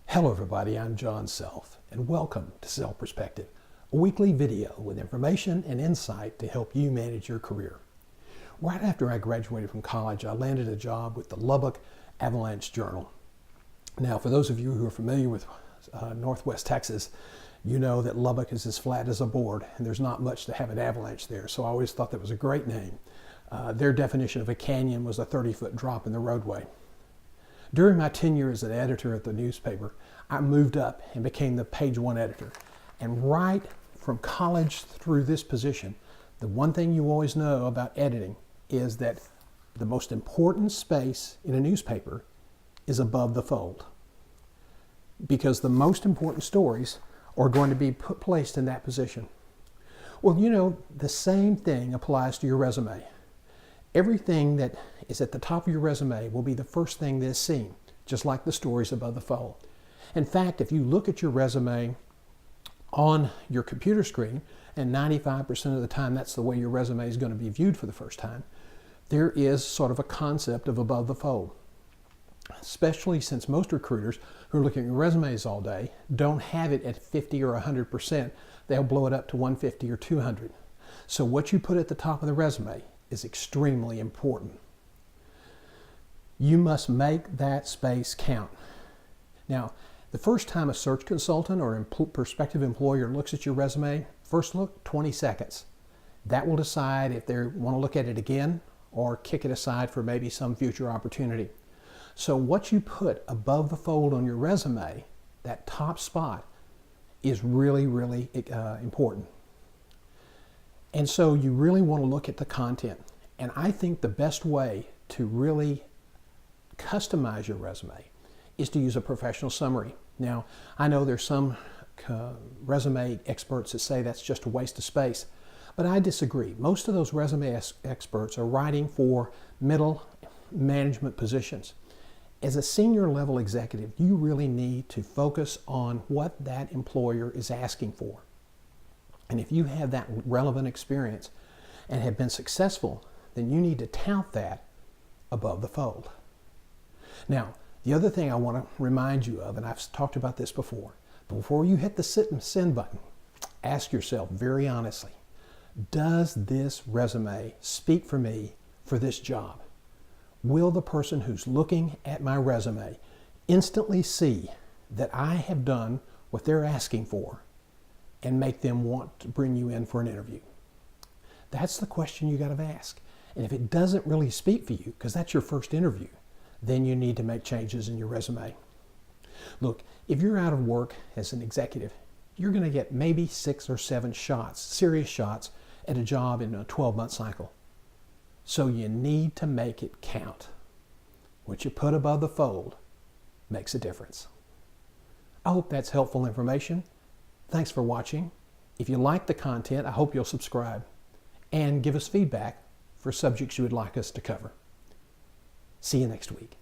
Hello everybody, I'm John Self, and welcome to Self Perspective, a weekly video with information and insight to help you manage your career. Right after I graduated from college, I landed a job with the Lubbock Avalanche Journal. Now, for those of you who are familiar with Northwest Texas, you know that Lubbock is as flat as a board, and there's not much to have an avalanche there, so I always thought that was a great name. Their definition of a canyon was a 30-foot drop in the roadway. During my tenure as an editor at the newspaper, I moved up and became the page one editor. And right from college through this position, the one thing you always know about editing is that the most important space in a newspaper is above the fold. Because the most important stories are going to be placed in that position. Well, you know, the same thing applies to your resume. Everything that is at the top of your resume will be the first thing that's seen, just like the stories above the fold. In fact, if you look at your resume on your computer screen, and 95% of the time that's the way your resume is going to be viewed for the first time, there is sort of a concept of above the fold. Especially since most recruiters who are looking at your resumes all day don't have it at 50 or 100%, they'll blow it up to 150 or 200. So what you put at the top of the resume is extremely important. You must make that space count. Now, the first time a search consultant or prospective employer looks at your resume, first look, 20 seconds. That will decide if they want to look at it again or kick it aside for maybe some future opportunity. So what you put above the fold on your resume, that top spot, is really, really important. And so you really want to look at the content. And I think the best way to really customize your resume is to use a professional summary. Now, I know there's some resume experts that say that's just a waste of space, but I disagree. Most of those resume experts are writing for middle management positions. As a senior level executive, you really need to focus on what that employer is asking for. And if you have that relevant experience and have been successful, then you need to tout that above the fold. Now, the other thing I want to remind you of, and I've talked about this before you hit the send button, ask yourself very honestly, does this resume speak for me for this job? Will the person who's looking at my resume instantly see that I have done what they're asking for and make them want to bring you in for an interview? That's the question you got to ask. And if it doesn't really speak for you, because that's your first interview, then you need to make changes in your resume. Look, if you're out of work as an executive, you're going to get maybe 6 or 7 shots, serious shots, at a job in a 12-month cycle. So you need to make it count. What you put above the fold makes a difference. I hope that's helpful information. Thanks for watching. If you like the content, I hope you'll subscribe and give us feedback for subjects you would like us to cover. See you next week.